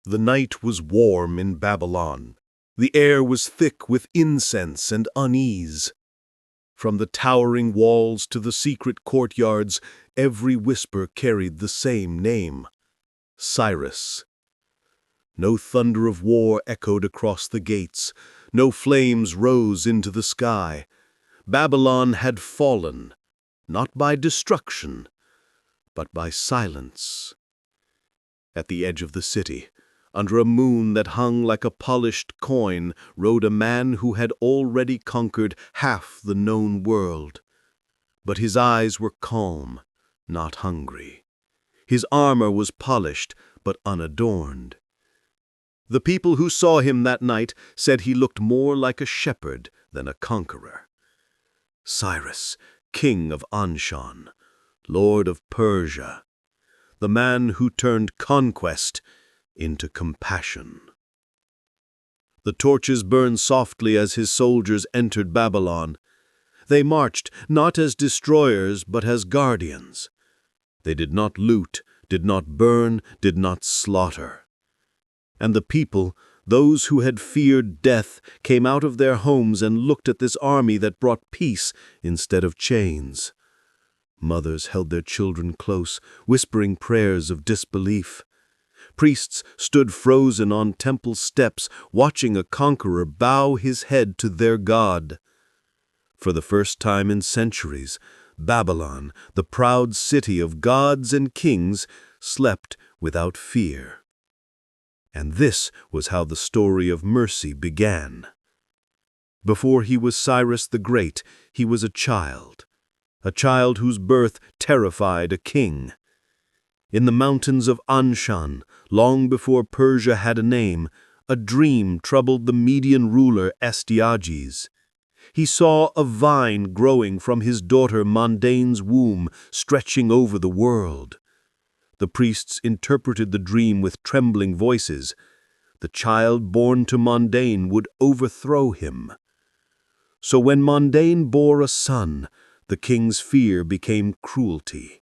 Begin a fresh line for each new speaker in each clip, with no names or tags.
The night was warm in Babylon. The air was thick with incense and unease. From the towering walls to the secret courtyards, every whisper carried the same name: Cyrus. No thunder of war echoed across the gates. No flames rose into the sky. Babylon had fallen, not by destruction, but by silence. At the edge of the city, under a moon that hung like a polished coin, rode a man who had already conquered half the known world. But his eyes were calm, not hungry. His armor was polished, but unadorned. The people who saw him that night said he looked more like a shepherd than a conqueror. Cyrus, king of Anshan, lord of Persia, the man who turned conquest into compassion. The torches burned softly as his soldiers entered Babylon. They marched not as destroyers, but as guardians. They did not loot, did not burn, did not slaughter. And the people, those who had feared death, came out of their homes and looked at this army that brought peace instead of chains. Mothers held their children close, whispering prayers of disbelief. Priests stood frozen on temple steps, watching a conqueror bow his head to their God. For the first time in centuries, Babylon, the proud city of gods and kings, slept without fear. And this was how the story of mercy began. Before he was Cyrus the Great, he was a child whose birth terrified a king. In the mountains of Anshan, long before Persia had a name, a dream troubled the Median ruler Astyages. He saw a vine growing from his daughter Mandane's womb, stretching over the world. The priests interpreted the dream with trembling voices. The child born to Mandane would overthrow him. So when Mandane bore a son, the king's fear became cruelty.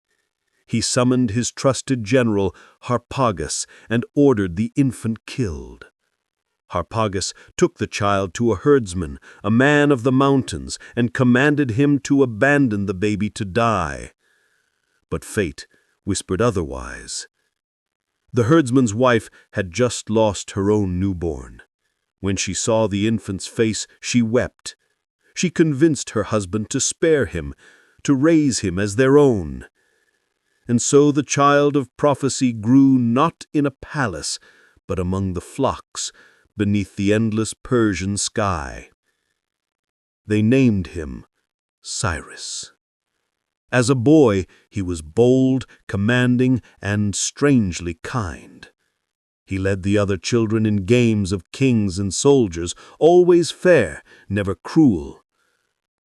He summoned his trusted general, Harpagus, and ordered the infant killed. Harpagus took the child to a herdsman, a man of the mountains, and commanded him to abandon the baby to die. But fate whispered otherwise. The herdsman's wife had just lost her own newborn. When she saw the infant's face, she wept. She convinced her husband to spare him, to raise him as their own. And so the child of prophecy grew not in a palace, but among the flocks, beneath the endless Persian sky. They named him Cyrus. As a boy, he was bold, commanding, and strangely kind. He led the other children in games of kings and soldiers, always fair, never cruel.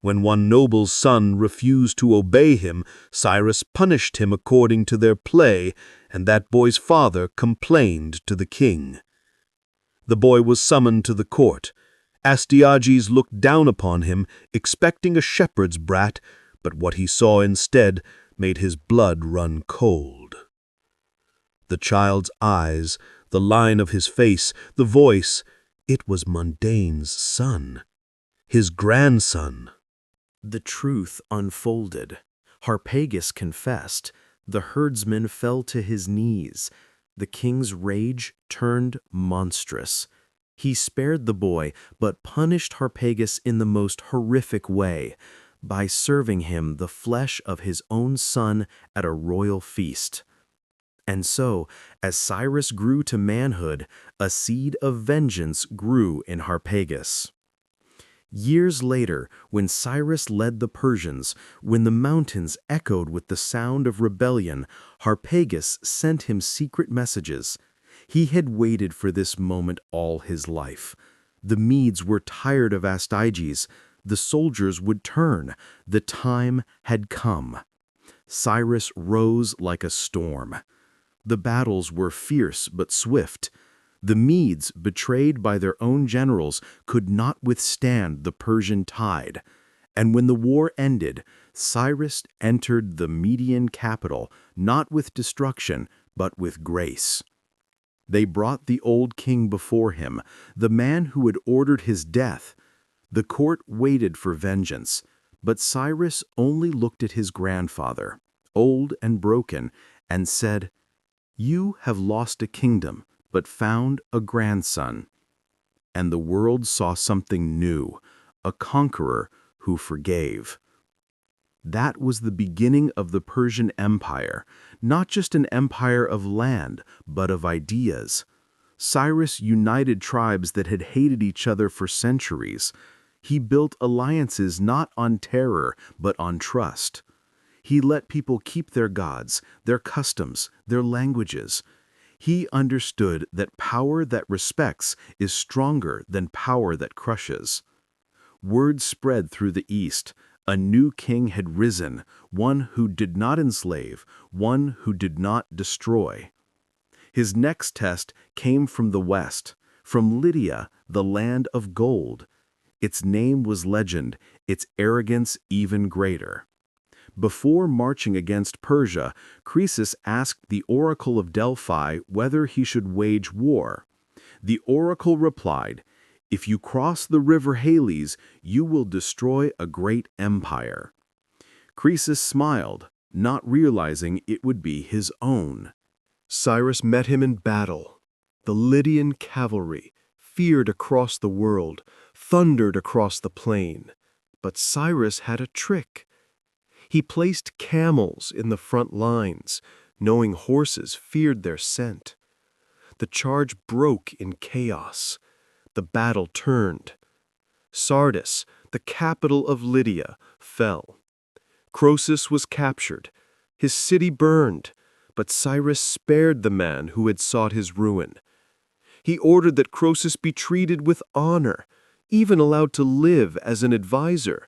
When one noble's son refused to obey him, Cyrus punished him according to their play, and that boy's father complained to the king. The boy was summoned to the court. Astyages looked down upon him, expecting a shepherd's brat, but what he saw instead made his blood run cold. The child's eyes, the line of his face, the voice, it was Mandane's son, his grandson.
The truth unfolded. Harpagus confessed. The herdsman fell to his knees. The king's rage turned monstrous. He spared the boy, but punished Harpagus in the most horrific way, by serving him the flesh of his own son at a royal feast. And so, as Cyrus grew to manhood, a seed of vengeance grew in Harpagus. Years later, when Cyrus led the Persians, when the mountains echoed with the sound of rebellion, Harpagus sent him secret messages. He had waited for this moment all his life. The Medes were tired of Astyages. The soldiers would turn. The time had come. Cyrus rose like a storm. The battles were fierce but swift. The Medes, betrayed by their own generals, could not withstand the Persian tide. And when the war ended, Cyrus entered the Median capital, not with destruction, but with grace. They brought the old king before him, the man who had ordered his death. The court waited for vengeance, but Cyrus only looked at his grandfather, old and broken, and said, "You have lost a kingdom, but found a grandson." And the world saw something new, a conqueror who forgave. That was the beginning of the Persian Empire, not just an empire of land, but of ideas. Cyrus united tribes that had hated each other for centuries. He built alliances not on terror, but on trust. He let people keep their gods, their customs, their languages. He understood that power that respects is stronger than power that crushes. Word spread through the East. A new king had risen, one who did not enslave, one who did not destroy. His next test came from the West, from Lydia, the land of gold. Its name was legend, its arrogance even greater. Before marching against Persia, Croesus asked the oracle of Delphi whether he should wage war. The oracle replied, "If you cross the river Halys, you will destroy a great empire." Croesus smiled, not realizing it would be his own.
Cyrus met him in battle. The Lydian cavalry, feared across the world, thundered across the plain. But Cyrus had a trick. He placed camels in the front lines, knowing horses feared their scent. The charge broke in chaos. The battle turned. Sardis, the capital of Lydia, fell. Croesus was captured. His city burned, but Cyrus spared the man who had sought his ruin. He ordered that Croesus be treated with honor, even allowed to live as an advisor.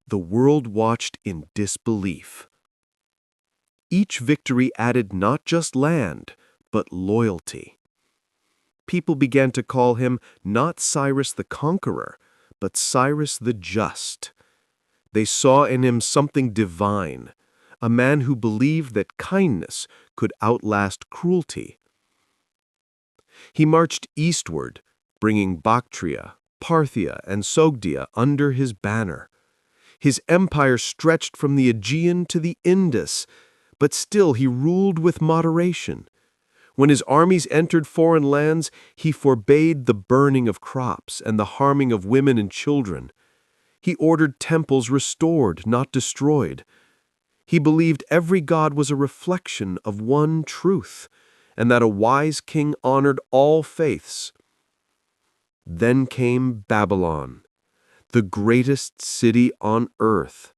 The world watched in disbelief. Each victory added not just land, but loyalty. People began to call him not Cyrus the Conqueror, but Cyrus the Just. They saw in him something divine, a man who believed that kindness could outlast cruelty. He marched eastward, bringing Bactria, Parthia, and Sogdia under his banner. His empire stretched from the Aegean to the Indus, but still he ruled with moderation. When his armies entered foreign lands, he forbade the burning of crops and the harming of women and children. He ordered temples restored, not destroyed. He believed every god was a reflection of one truth, and that a wise king honored all faiths. Then came Babylon, the greatest city on earth.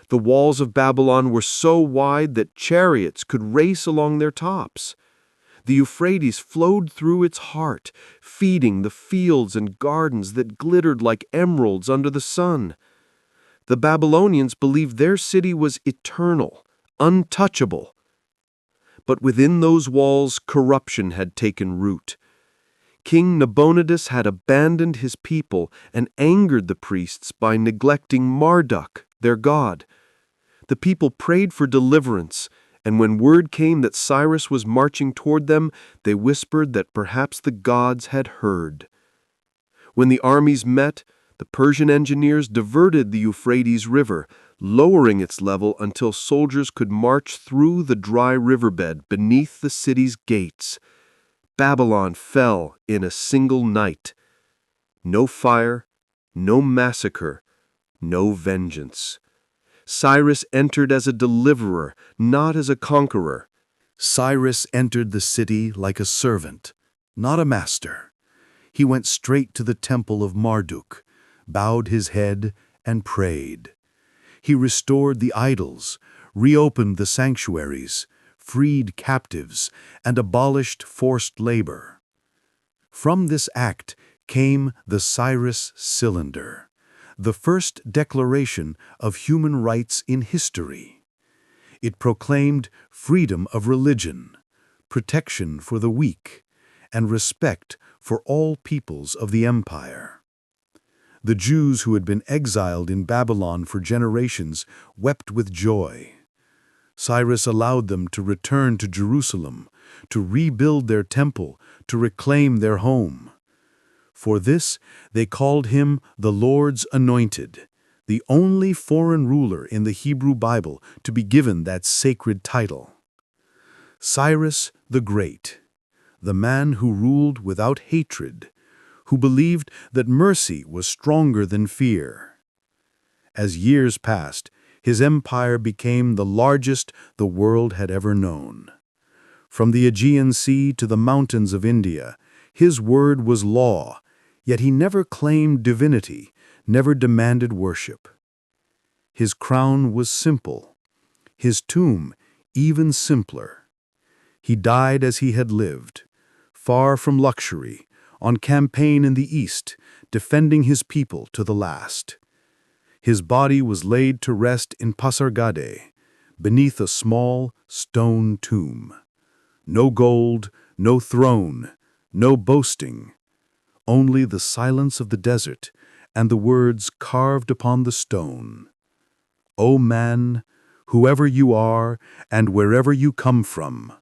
The walls of Babylon were so wide that chariots could race along their tops. The Euphrates flowed through its heart, feeding the fields and gardens that glittered like emeralds under the sun. The Babylonians believed their city was eternal, untouchable. But within those walls, corruption had taken root. King Nabonidus had abandoned his people and angered the priests by neglecting Marduk, their god. The people prayed for deliverance, and when word came that Cyrus was marching toward them, they whispered that perhaps the gods had heard. When the armies met, the Persian engineers diverted the Euphrates River, lowering its level until soldiers could march through the dry riverbed beneath the city's gates. Babylon fell in a single night. No fire, no massacre, no vengeance. Cyrus entered as a deliverer, not as a conqueror.
Cyrus entered the city like a servant, not a master. He went straight to the temple of Marduk, bowed his head, and prayed. He restored the idols, reopened the sanctuaries, freed captives, and abolished forced labor. From this act came the Cyrus Cylinder, the first declaration of human rights in history. It proclaimed freedom of religion, protection for the weak, and respect for all peoples of the empire. The Jews who had been exiled in Babylon for generations wept with joy. Cyrus allowed them to return to Jerusalem, to rebuild their temple, to reclaim their home. For this, they called him the Lord's Anointed, the only foreign ruler in the Hebrew Bible to be given that sacred title. Cyrus the Great, the man who ruled without hatred, who believed that mercy was stronger than fear. As years passed, his empire became the largest the world had ever known. From the Aegean Sea to the mountains of India, his word was law, yet he never claimed divinity, never demanded worship. His crown was simple, his tomb even simpler. He died as he had lived, far from luxury, on campaign in the East, defending his people to the last. His body was laid to rest in Forgave, beneath a small stone tomb. No gold, no throne, no boasting, only the silence of the desert and the words carved upon the stone. O man, whoever you are and wherever you come from,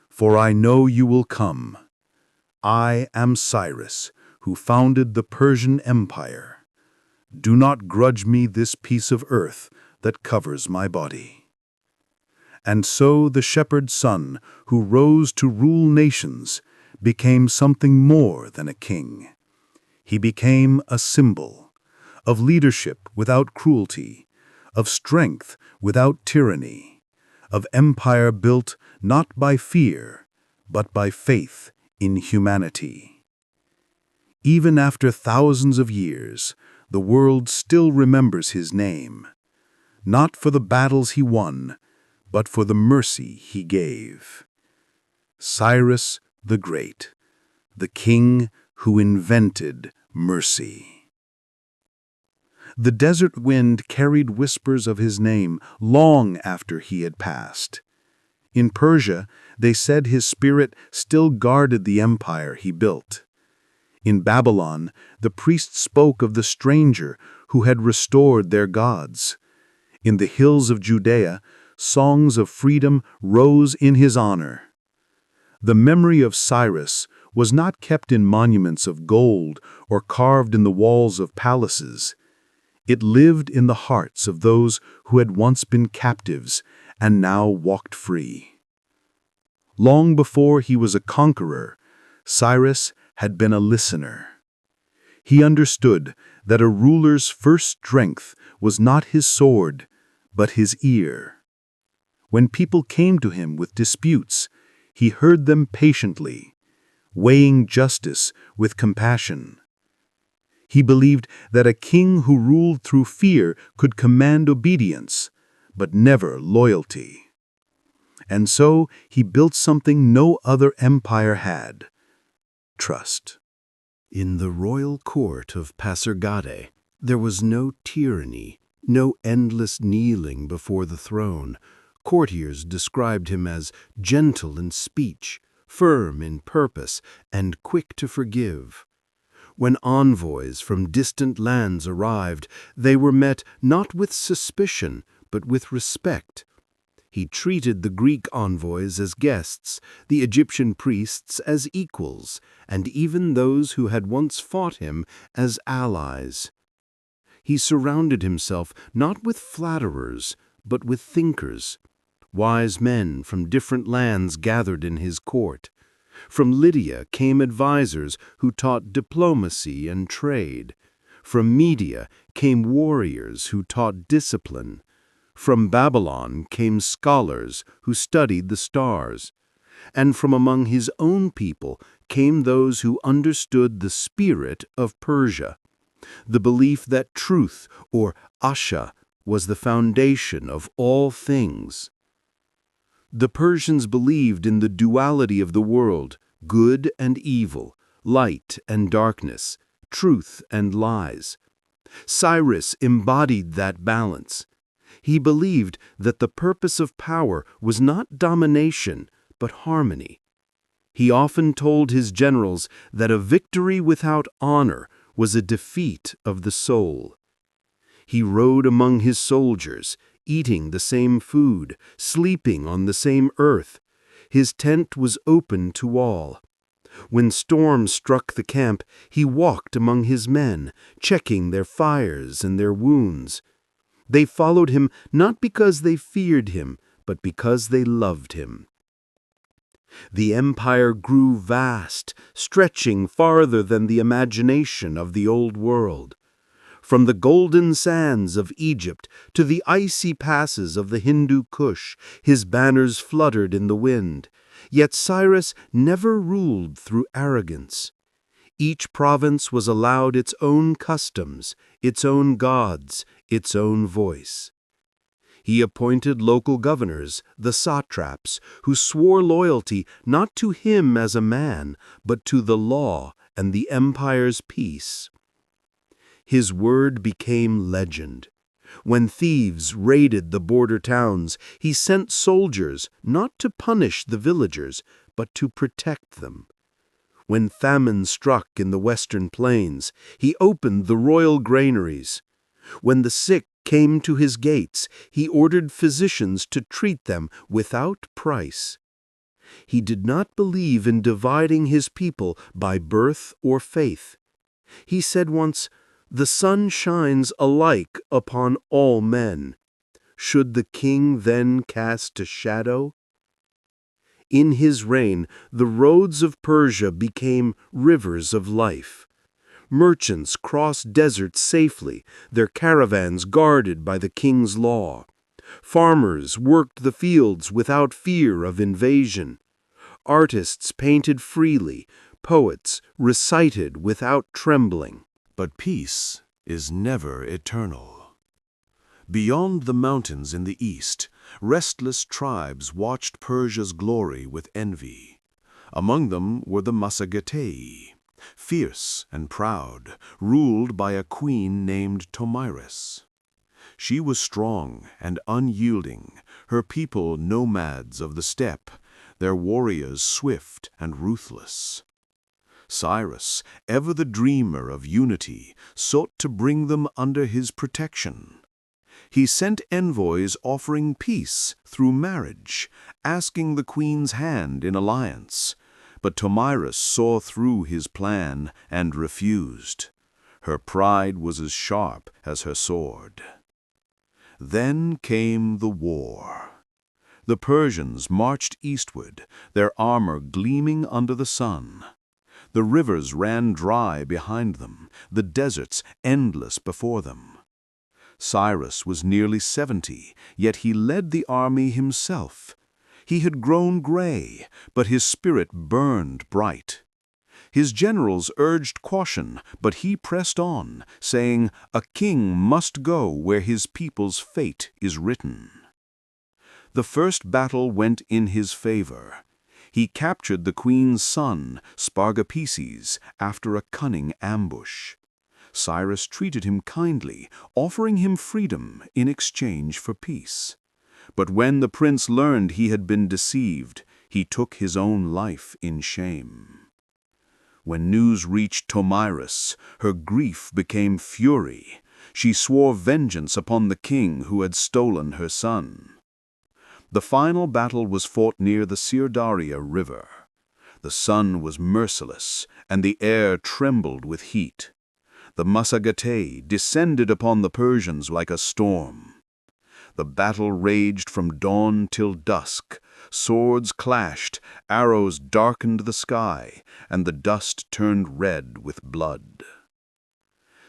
for I know you will come. I am Cyrus, who founded the Persian Empire. Do not grudge me this piece of earth that covers my body. And so the shepherd's son, who rose to rule nations, became something more than a king. He became a symbol of leadership without cruelty, of strength without tyranny, of empire built not by fear, but by faith in humanity. Even after thousands of years, the world still remembers his name, not for the battles he won, but for the mercy he gave. Cyrus the Great, the king who invented mercy. The desert wind carried whispers of his name long after he had passed. In Persia, they said his spirit still guarded the empire he built. In Babylon, the priests spoke of the stranger who had restored their gods. In the hills of Judea, songs of freedom rose in his honor. The memory of Cyrus was not kept in monuments of gold or carved in the walls of palaces. It lived in the hearts of those who had once been captives and now walked free. Long before he was a conqueror, Cyrus had been a listener. He understood that a ruler's first strength was not his sword, but his ear. When people came to him with disputes, he heard them patiently, weighing justice with compassion. He believed that a king who ruled through fear could command obedience, but never loyalty. And so he built something no other empire had: trust. In the royal court of Forgave, there was no tyranny, no endless kneeling before the throne. Courtiers described him as gentle in speech, firm in purpose, and quick to forgive. When envoys from distant lands arrived, they were met not with suspicion, but with respect. He treated the Greek envoys as guests, the Egyptian priests as equals, and even those who had once fought him as allies. He surrounded himself not with flatterers, but with thinkers. Wise men from different lands gathered in his court. From Lydia came advisors who taught diplomacy and trade. From Media came warriors who taught discipline. From Babylon came scholars who studied the stars. And from among his own people came those who understood the spirit of Persia, the belief that truth, or Asha, was the foundation of all things. The Persians believed in the duality of the world, good and evil, light and darkness, truth and lies. Cyrus embodied that balance. He believed that the purpose of power was not domination, but harmony. He often told his generals that a victory without honor was a defeat of the soul. He rode among his soldiers,
eating the same food, sleeping on the same earth. His tent was open to all. When storm struck the camp, he walked among his men, checking their fires and their wounds. They followed him not because they feared him, but because they loved him. The empire grew vast, stretching farther than the imagination of the old world. From the golden sands of Egypt to the icy passes of the Hindu Kush, his banners fluttered in the wind. Yet Cyrus never ruled through arrogance. Each province was allowed its own customs, its own gods, its own voice. He appointed local governors, the satraps, who swore loyalty not to him as a man, but to the law and the empire's peace. His word became legend. When thieves raided the border towns, he sent soldiers not to punish the villagers, but to protect them. When famine struck in the western plains, he opened the royal granaries. When the sick came to his gates, he ordered physicians to treat them without price. He did not believe in dividing his people by birth or faith. He said once, "The sun shines alike upon all men. Should the king then cast a shadow?" In his reign, the roads of Persia became rivers of life. Merchants crossed deserts safely, their caravans guarded by the king's law. Farmers worked the fields without fear of invasion. Artists painted freely, poets recited without trembling.
But peace is never eternal. Beyond the mountains in the east, restless tribes watched Persia's glory with envy. Among them were the Massagetae, fierce and proud, ruled by a queen named Tomyris. She was strong and unyielding, her people nomads of the steppe, their warriors swift and ruthless. Cyrus, ever the dreamer of unity, sought to bring them under his protection. He sent envoys offering peace through marriage, asking the queen's hand in alliance. But Tomyris saw through his plan and refused. Her pride was as sharp as her sword. Then came the war. The Persians marched eastward, their armor gleaming under the sun. The rivers ran dry behind them, the deserts endless before them. Cyrus was nearly 70, yet he led the army himself. He had grown gray, but his spirit burned bright. His generals urged caution, but he pressed on, saying, "A king must go where his people's fate is written." The first battle went in his favor. He captured the queen's son, Spargapeses, after a cunning ambush. Cyrus treated him kindly, offering him freedom in exchange for peace. But when the prince learned he had been deceived, he took his own life in shame. When news reached Tomyris, her grief became fury. She swore vengeance upon the king who had stolen her son. The final battle was fought near the Sirdaria River. The sun was merciless, and the air trembled with heat. The Massagetae descended upon the Persians like a storm. The battle raged from dawn till dusk. Swords clashed, arrows darkened the sky, and the dust turned red with blood.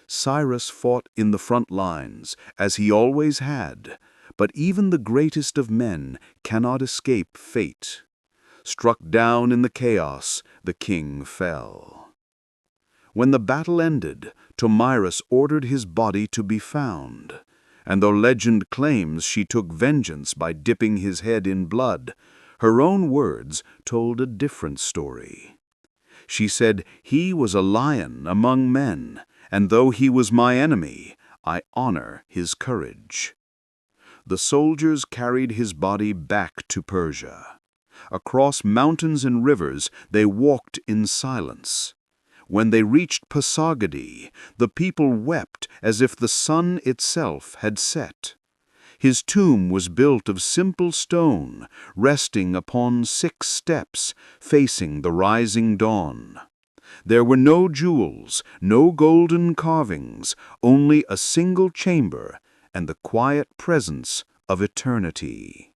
Cyrus fought in the front lines, as he always had, but even the greatest of men cannot escape fate. Struck down in the chaos, the king fell. When the battle ended, Tomyris ordered his body to be found. And though legend claims she took vengeance by dipping his head in blood, her own words told a different story. She said, "He was a lion among men, and though he was my enemy, I honor his courage." The soldiers carried his body back to Persia. Across mountains and rivers they walked in silence. When they reached Pasargadae, the people wept as if the sun itself had set.
His tomb was built of simple stone, resting upon 6 steps, facing the rising dawn. There were no jewels, no golden carvings, only a single chamber and the quiet presence of eternity.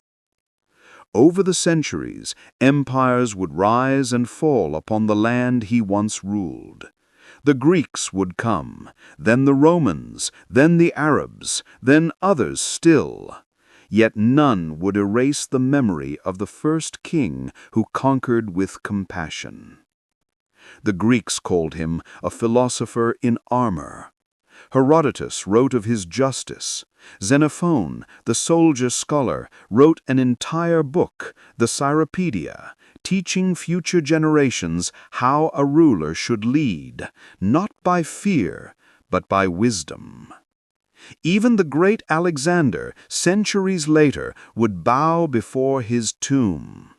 Over the centuries, empires would rise and fall upon the land he once ruled. The Greeks would come, then the Romans, then the Arabs, then others still. Yet none would erase the memory of the first king who conquered with compassion. The Greeks called him a philosopher in armor. Herodotus wrote of his justice. Xenophon, the soldier scholar, wrote an entire book, the Cyropedia, teaching future generations how a ruler should lead, not by fear, but by wisdom. Even the great Alexander, centuries later, would bow before his tomb.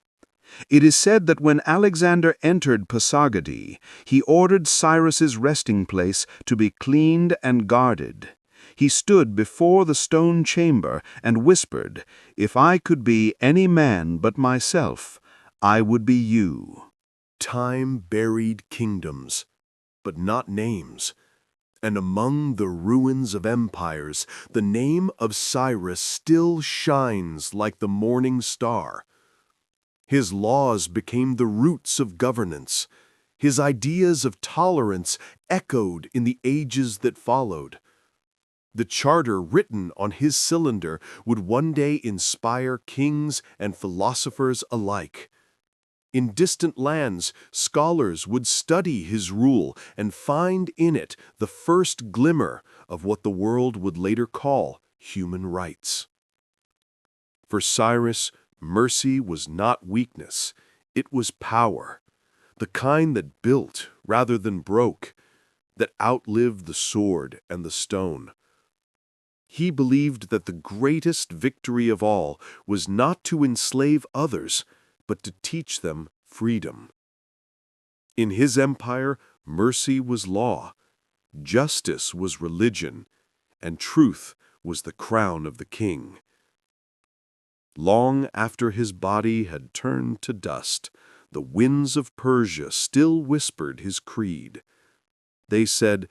It is said that when Alexander entered Pasargadae, he ordered Cyrus's resting place to be cleaned and guarded. He stood before the stone chamber and whispered, "If I could be any man but myself, I would be you."
Time buried kingdoms, but not names. And among the ruins of empires, the name of Cyrus still shines like the morning star. His laws became the roots of governance. His ideas of tolerance echoed in the ages that followed. The charter written on his cylinder would one day inspire kings and philosophers alike. In distant lands, scholars would study his rule and find in it the first glimmer of what the world would later call human rights. For Cyrus, mercy was not weakness, it was power, the kind that built rather than broke, that outlived the sword and the stone. He believed that the greatest victory of all was not to enslave others, but to teach them freedom. In his empire, mercy was law, justice was religion, and truth was the crown of the king. Long after his body had turned to dust, the winds of Persia still whispered his creed. They said,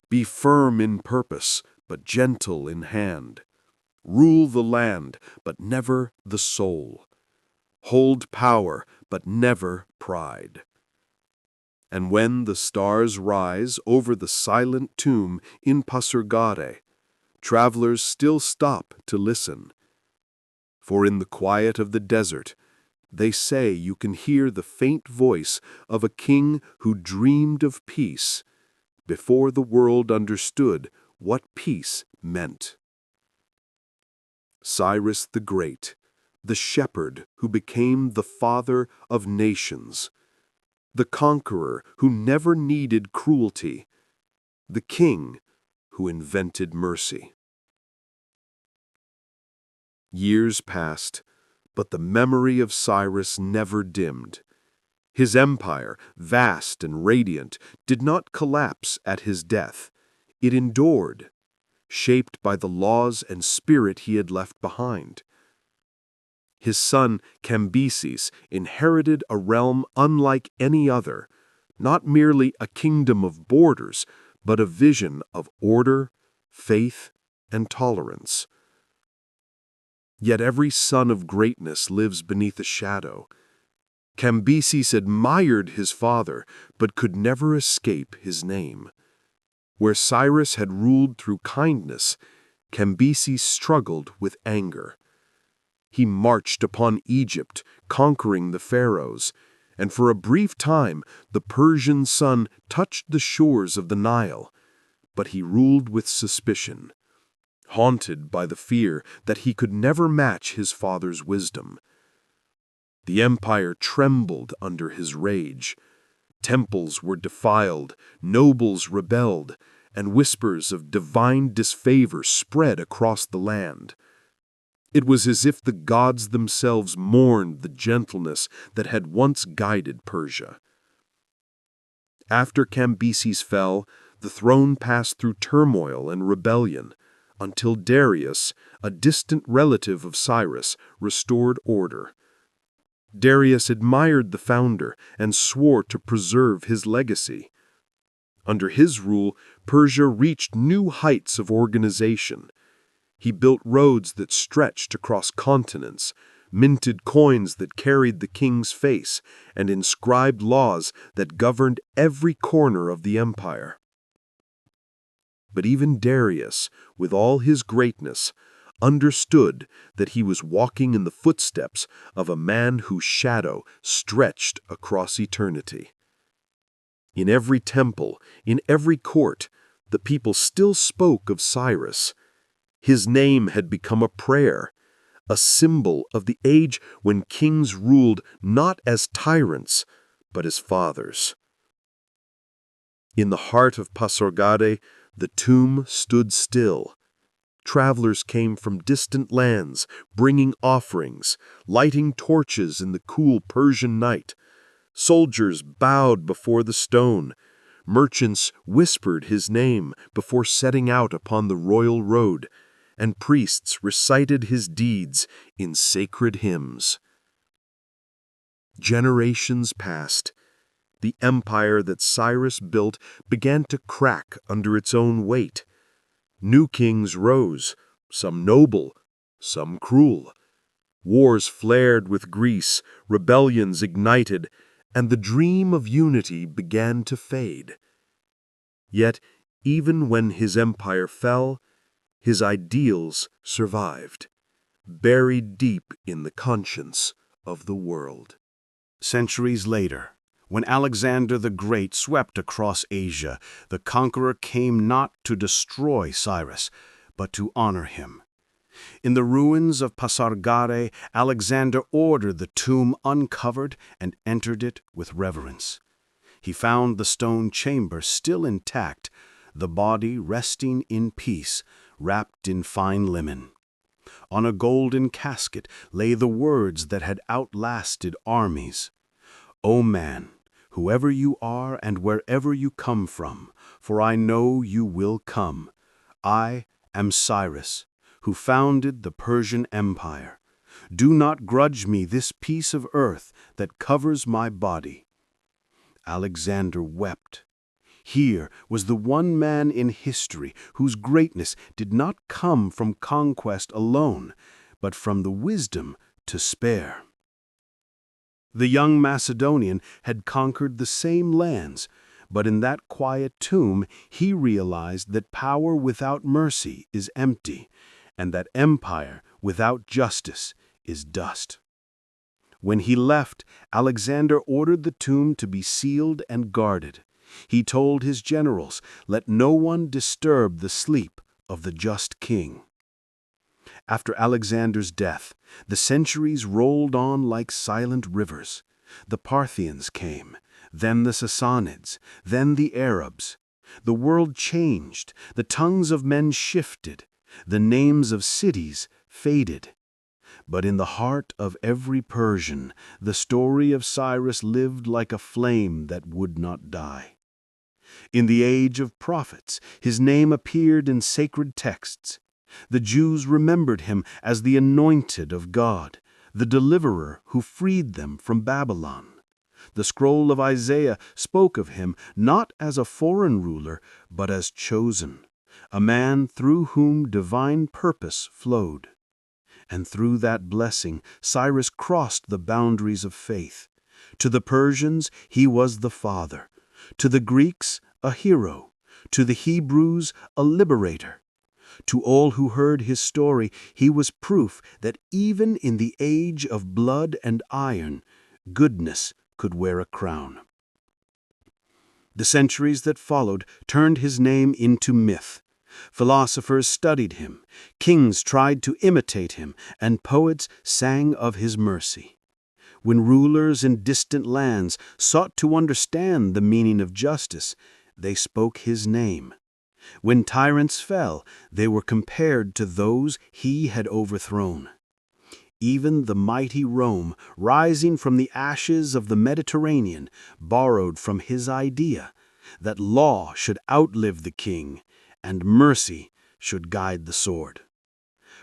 "Be firm in purpose, but gentle in hand. Rule the land, but never the soul. Hold power, but never pride." And when the stars rise over the silent tomb in Pasargadae, travelers still stop to listen. For in the quiet of the desert, they say you can hear the faint voice of a king who dreamed of peace before the world understood what peace meant. Cyrus the Great, the shepherd who became the father of nations, the conqueror who never needed cruelty, the king who invented mercy. Years passed, but the memory of Cyrus never dimmed. His empire, vast and radiant, did not collapse at his death. It endured, shaped by the laws and spirit he had left behind. His son Cambyses inherited a realm unlike any other, not merely a kingdom of borders, but a vision of order, faith, and tolerance. Yet every son of greatness lives beneath a shadow. Cambyses admired his father, but could never escape his name. Where Cyrus had ruled through kindness, Cambyses struggled with anger. He marched upon Egypt, conquering the pharaohs, and for a brief time the Persian sun touched the shores of the Nile, but he ruled with suspicion, haunted by the fear that he could never match his father's wisdom. The empire trembled under his rage. Temples were defiled, nobles rebelled, and whispers of divine disfavor spread across the land. It was as if the gods themselves mourned the gentleness that had once guided Persia. After Cambyses fell, the throne passed through turmoil and rebellion, until Darius, a distant relative of Cyrus, restored order. Darius admired the founder and swore to preserve his legacy. Under his rule, Persia reached new heights of organization. He built roads that stretched across continents, minted coins that carried the king's face, and inscribed laws that governed every corner of the empire. But even Darius, with all his greatness, understood that he was walking in the footsteps of a man whose shadow stretched across eternity. In every temple, in every court, the people still spoke of Cyrus. His name had become a prayer, a symbol of the age when kings ruled not as tyrants, but as fathers. In the heart of Forgave, the tomb stood still. Travelers came from distant lands, bringing offerings, lighting torches in the cool Persian night. Soldiers bowed before the stone. Merchants whispered his name before setting out upon the royal road, and priests recited his deeds in sacred hymns. Generations passed. The empire that Cyrus built began to crack under its own weight. New kings rose, some noble, some cruel. Wars flared with Greece, rebellions ignited, and the dream of unity began to fade. Yet, even when his empire fell, his ideals survived, buried deep in the conscience of the world.
Centuries later, when Alexander the Great swept across Asia, the conqueror came not to destroy Cyrus, but to honor him. In the ruins of Forgave, Alexander ordered the tomb uncovered and entered it with reverence. He found the stone chamber still intact, the body resting in peace, wrapped in fine linen. On a golden casket lay the words that had outlasted armies. O man, whoever you are and wherever you come from, for I know you will come. I am Cyrus, who founded the Persian Empire. Do not grudge me this piece of earth that covers my body. Alexander wept. Here was the one man in history whose greatness did not come from conquest alone, but from the wisdom to spare. The young Macedonian had conquered the same lands, but in that quiet tomb he realized that power without mercy is empty, and that empire without justice is dust. When he left, Alexander ordered the tomb to be sealed and guarded. He told his generals, "Let no one disturb the sleep of the just king." After Alexander's death, the centuries rolled on like silent rivers. The Parthians came, then the Sassanids, then the Arabs. The world changed, the tongues of men shifted, the names of cities faded. But in the heart of every Persian, the story of Cyrus lived like a flame that would not die. In the age of prophets, his name appeared in sacred texts. The Jews remembered him as the anointed of God, the deliverer who freed them from Babylon. The scroll of Isaiah spoke of him not as a foreign ruler, but as chosen, a man through whom divine purpose flowed. And through that blessing, Cyrus crossed the boundaries of faith. To the Persians, he was the father. To the Greeks, a hero. To the Hebrews, a liberator. To all who heard his story, he was proof that even in the age of blood and iron, goodness could wear a crown. The centuries that followed turned his name into myth. Philosophers studied him, kings tried to imitate him, and poets sang of his mercy. When rulers in distant lands sought to understand the meaning of justice, they spoke his name. When tyrants fell, they were compared to those he had overthrown. Even the mighty Rome, rising from the ashes of the Mediterranean, borrowed from his idea that law should outlive the king and mercy
should guide the sword.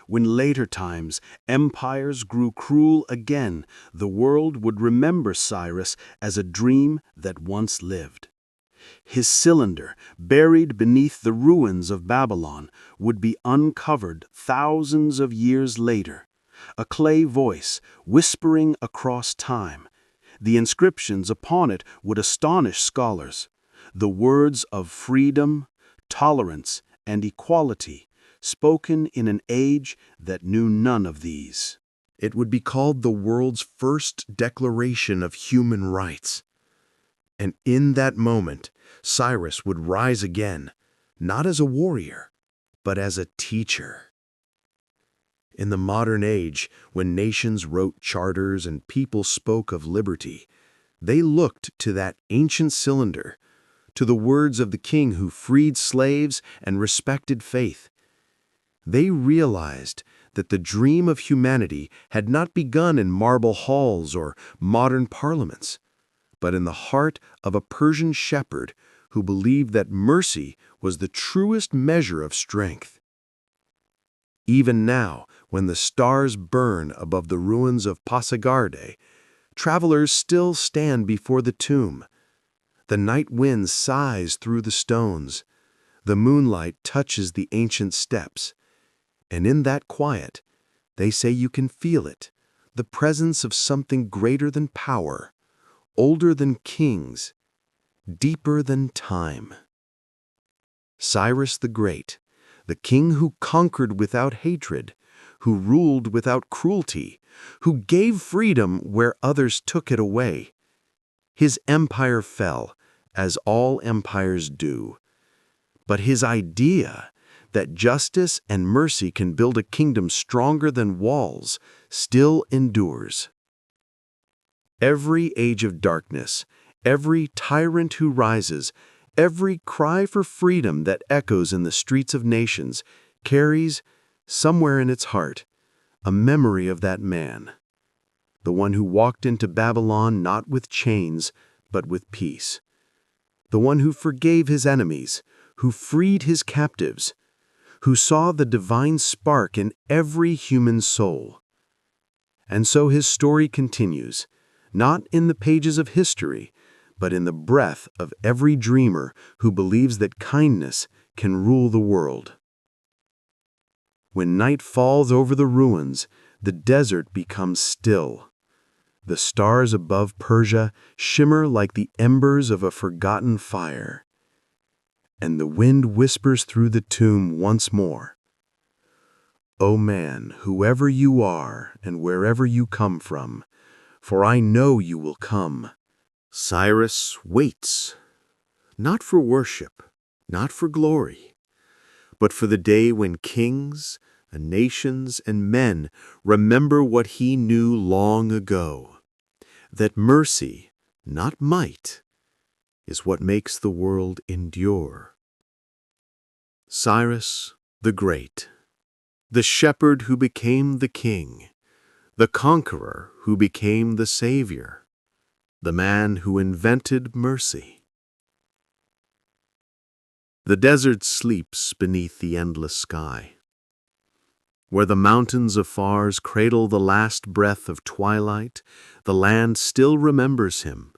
When later times empires grew cruel again, the world would remember Cyrus as a dream that once lived. His cylinder, buried beneath the ruins of Babylon, would be uncovered thousands of years later, a clay voice whispering across time. The inscriptions upon it would astonish scholars. The words of freedom, tolerance, and equality, spoken in an age that knew none of these.
It would be called the world's first declaration of human rights. And in that moment, Cyrus would rise again, not as a warrior, but as a teacher. In the modern age, when nations wrote charters and people spoke of liberty, they looked to that ancient cylinder, to the words of the king who freed slaves and respected faith. They realized that the dream of humanity had not begun in marble halls or modern parliaments, but in the heart of a Persian shepherd who believed that mercy was the truest measure of strength. Even now, when the stars burn above the ruins of Forgave, travelers still stand before the tomb. The night wind sighs through the stones. The moonlight touches the ancient steps. And in that quiet, they say you can feel it, the presence of something greater than power, older than kings, deeper than time. Cyrus the Great, the king who conquered without hatred, who ruled without cruelty, who gave freedom where others took it away. His empire fell, as all empires do. But his idea that justice and mercy can build a kingdom stronger than walls still endures. Every age of darkness, every tyrant who rises, every cry for freedom that echoes in the streets of nations carries, somewhere in its heart, a memory of that man, the one who walked into Babylon not with chains, but with peace, the one who forgave his enemies, who freed his captives, who saw the divine spark in every human soul. And so his story continues, not in the pages of history, but in the breath of every dreamer who believes that kindness can rule the world. When night falls over the ruins, the desert becomes still. The stars above Persia shimmer like the embers of a forgotten fire. And the wind whispers through the tomb once more. O man, whoever you are and wherever you come from, for I know you will come.
Cyrus waits, not for worship, not for glory, but for the day when kings and nations and men remember what he knew long ago, that mercy, not might, is what makes the world endure. Cyrus the Great, the shepherd who became the king, the conqueror who became the savior, the man who invented mercy. The desert sleeps beneath the endless sky. Where the mountains afar cradle the last breath of twilight, the land still remembers him.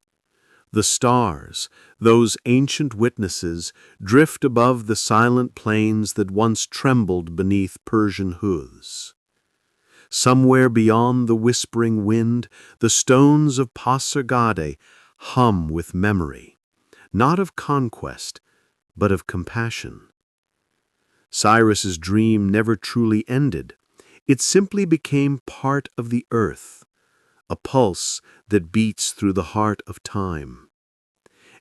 The stars, those ancient witnesses, drift above the silent plains that once trembled beneath Persian hooves. Somewhere beyond the whispering wind, the stones of Forgave hum with memory, not of conquest, but of compassion. Cyrus's dream never truly ended. It simply became part of the earth, a pulse that beats through the heart of time.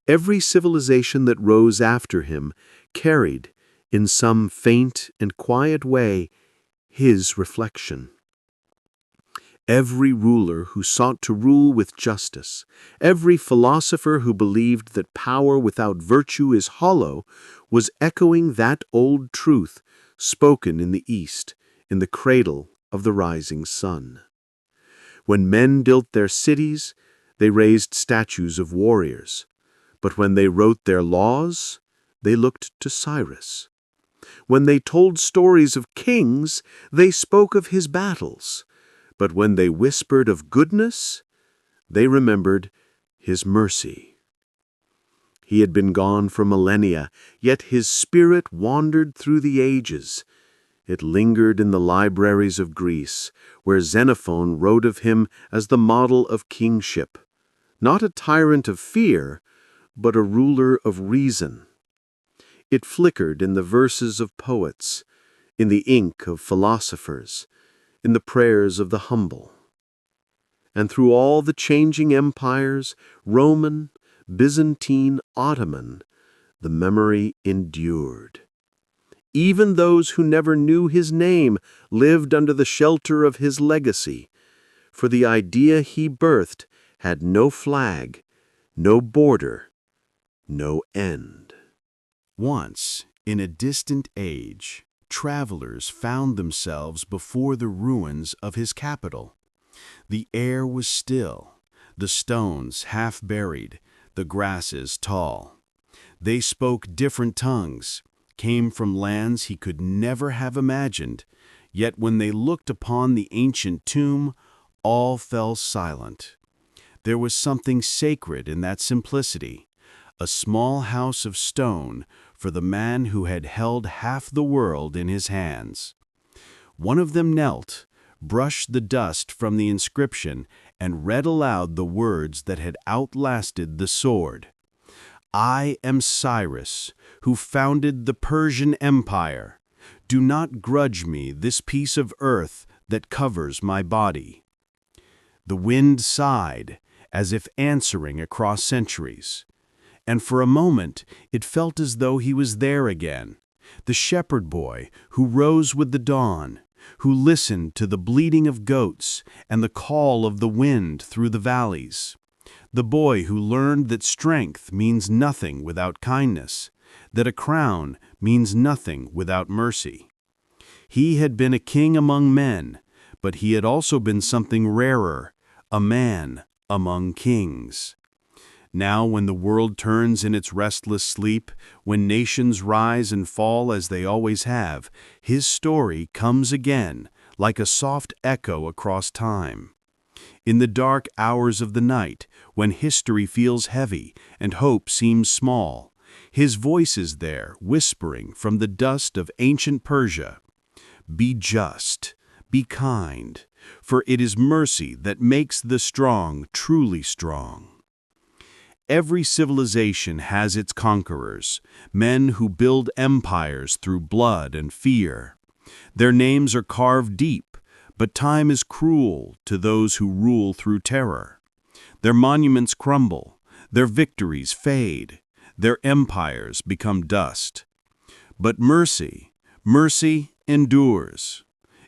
Every civilization that rose after him carried, in some faint and quiet way, his reflection. Every ruler who sought to rule with justice, every philosopher who believed that power without virtue is hollow, was echoing that old truth spoken in the East, in the cradle of the rising sun. When men built their cities, they raised statues of warriors. But when they wrote their laws, they looked to Cyrus.
When they told stories of kings, they spoke of his battles. But when they whispered of goodness, they remembered his mercy. He had been gone for millennia, yet his spirit wandered through the ages. It lingered in the libraries of Greece, where Xenophon wrote of him as the model of kingship, not a tyrant of fear, but a ruler of reason. It flickered in the verses of poets, in the ink of philosophers, in the prayers of the humble. And through all the changing empires, Roman, Byzantine, Ottoman, the memory endured. Even those who never knew his name lived under the shelter of his legacy, for the idea he birthed had no flag, no border, no end.
Once, in a distant age, travelers found themselves before the ruins of his capital. The air was still, the stones half buried, the grasses tall. They spoke different tongues, came from lands he could never have imagined, yet when they looked upon the ancient tomb, all fell silent. There was something sacred in that simplicity, a small house of stone for the man who had held half the world in his hands. One of them knelt, brushed the dust from the inscription, and read aloud the words that had outlasted the sword. "I am Cyrus, who founded the Persian Empire. Do not grudge me this piece of earth that covers my body." The wind sighed, as if answering across centuries. And for a moment it felt as though he was there again, the shepherd boy who rose with the dawn, who listened to the bleating of goats and the call of the wind through the valleys. The boy who learned that strength means nothing without kindness, that a crown means nothing without mercy. He had been a king among men, but he had also been something rarer, a man among kings. Now when the world turns in its restless sleep, when nations rise and fall as they always have, his story comes again, like a soft echo across time. In the dark hours of the night, when history feels heavy and hope seems small, his voice is there, whispering from the dust of ancient Persia. Be just, be kind, for it is mercy that makes the strong truly strong. Every civilization has its conquerors, men who build empires through blood and fear. Their names are carved deep, but time is cruel to those who rule through terror. Their monuments crumble, their victories fade, their empires become dust. But mercy endures.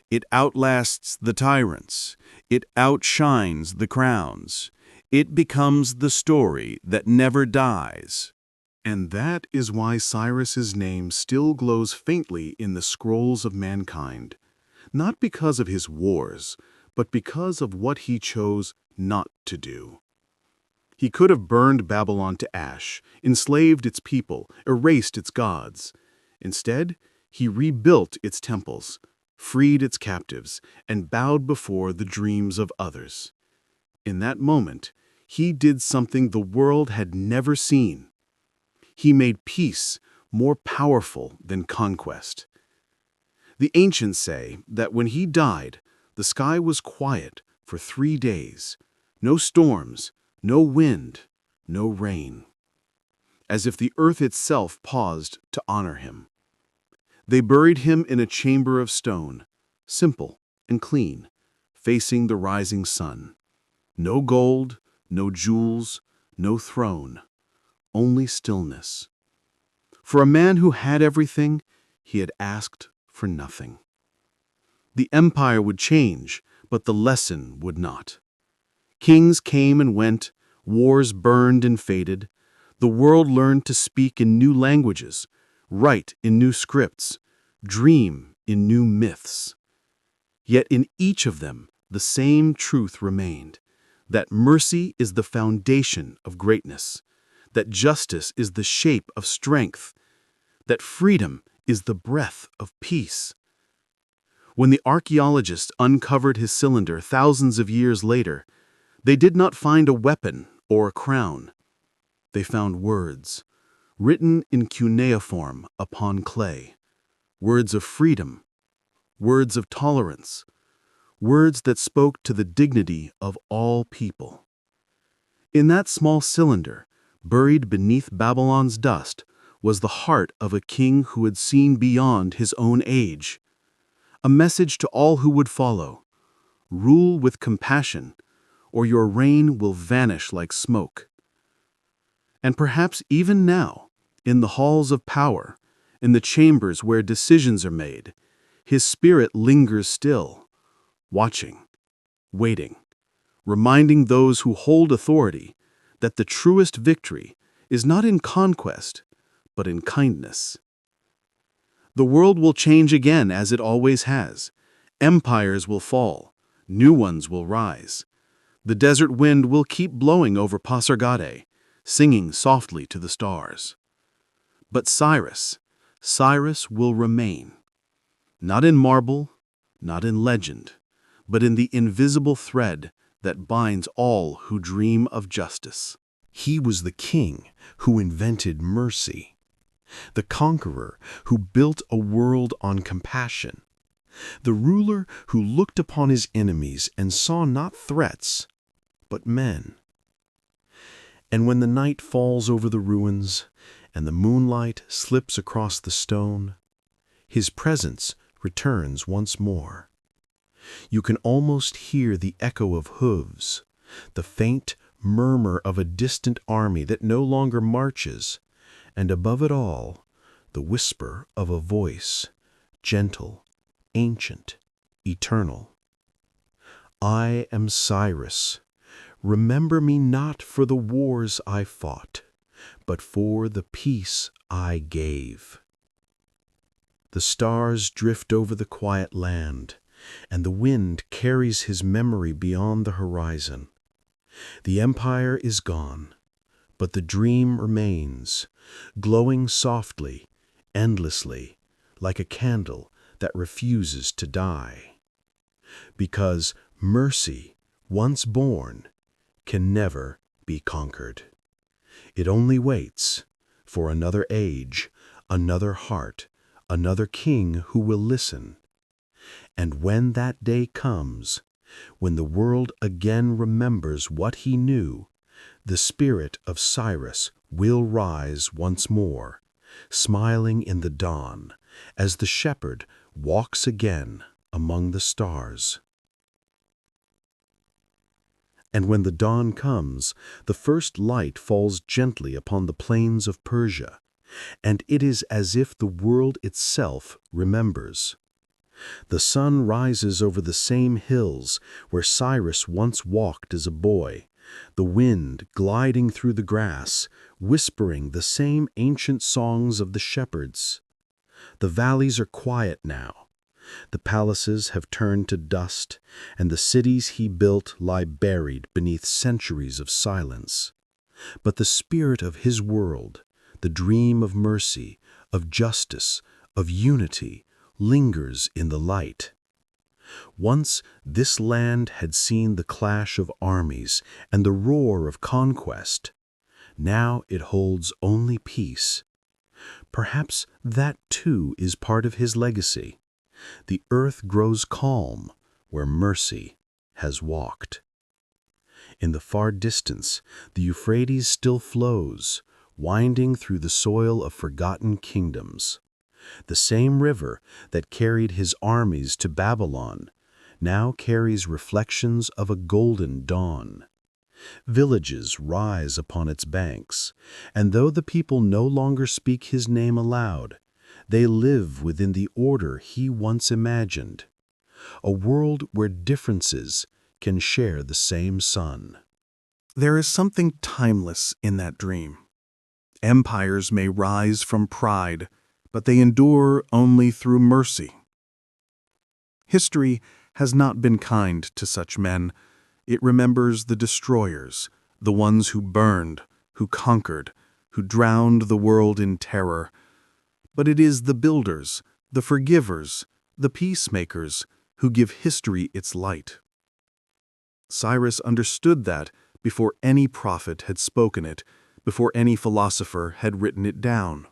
It outlasts the tyrants. It outshines the crowns. It becomes the story that never dies.
And that is why Cyrus's name still glows faintly in the scrolls of mankind, not because of his wars, but because of what he chose not to do. He could have burned Babylon to ash, enslaved its people, erased its gods. Instead, he rebuilt its temples, freed its captives, and bowed before the dreams of others. In that moment, he did something the world had never seen. He made peace more powerful than conquest. The ancients say that when he died, the sky was quiet for 3 days. No storms, no wind, no rain. As if the earth itself paused to honor him. They buried him in a chamber of stone, simple and clean, facing the rising sun. No gold, no jewels, no throne, only stillness. For a man who had everything, he had asked for nothing. The empire would change, but the lesson would not. Kings came and went, wars burned and faded. The world learned to speak in new languages, write in new scripts, dream in new myths. Yet in each of them, the same truth remained, that mercy is the foundation of greatness, that justice is the shape of strength, that freedom is the breath of peace. When the archaeologists uncovered his cylinder thousands of years later, they did not find a weapon or a crown. They found words, written in cuneiform upon clay, words of freedom, words of tolerance, words that spoke to the dignity of all people. In that small cylinder, buried beneath Babylon's dust, was the heart of a king who had seen beyond his own age. A message to all who would follow: rule with compassion, or your reign will vanish like smoke. And perhaps even now, in the halls of power, in the chambers where decisions are made, his spirit lingers still, watching, waiting, reminding those who hold authority that the truest victory is not in conquest, but in kindness. The world will change again as it always has. Empires will fall, new ones will rise. The desert wind will keep blowing over Pasargadae, singing softly to the stars. But Cyrus will remain, not in marble, not in legend, but in the invisible thread that binds all who dream of justice.
He was the king who invented mercy, the conqueror who built a world on compassion, the ruler who looked upon his enemies and saw not threats, but men. And when the night falls over the ruins and the moonlight slips across the stone, his presence returns once more. You can almost hear the echo of hooves, the faint murmur of a distant army that no longer marches, and above it all, the whisper of a voice, gentle, ancient, eternal. I am Cyrus. Remember me not for the wars I fought, but for the peace I gave. The stars drift over the quiet land, and the wind carries his memory beyond the horizon. The empire is gone, but the dream remains, glowing softly, endlessly, like a candle that refuses to die. Because mercy, once born, can never be conquered. It only waits for another age, another heart, another king who will listen. And when that day comes, when the world again remembers what he knew, the spirit of Cyrus will rise once more, smiling in the dawn, as the shepherd walks again among the stars. And when the dawn comes, the first light falls gently upon the plains of Persia, and it is as if the world itself remembers. The sun rises over the same hills where Cyrus once walked as a boy, the wind gliding through the grass, whispering the same ancient songs of the shepherds. The valleys are quiet now. The palaces have turned to dust, and the cities he built lie buried beneath centuries of silence. But the spirit of his world, the dream of mercy, of justice, of unity, lingers in the light. Once this land had seen the clash of armies and the roar of conquest. Now it holds only peace. Perhaps that too is part of his legacy. The earth grows calm where mercy has walked. In the far distance, the Euphrates still flows, winding through the soil of forgotten kingdoms. The same river that carried his armies to Babylon now carries reflections of a golden dawn. Villages rise upon its banks, and though the people no longer speak his name aloud, they live within the order he once imagined, a world where differences can share the same sun.
There is something timeless in that dream. Empires may rise from pride, but they endure only through mercy. History has not been kind to such men. It remembers the destroyers, the ones who burned, who conquered, who drowned the world in terror. but it is the builders, the forgivers, the peacemakers who give history its light. Cyrus understood that before any prophet had spoken it, before any philosopher had written it down.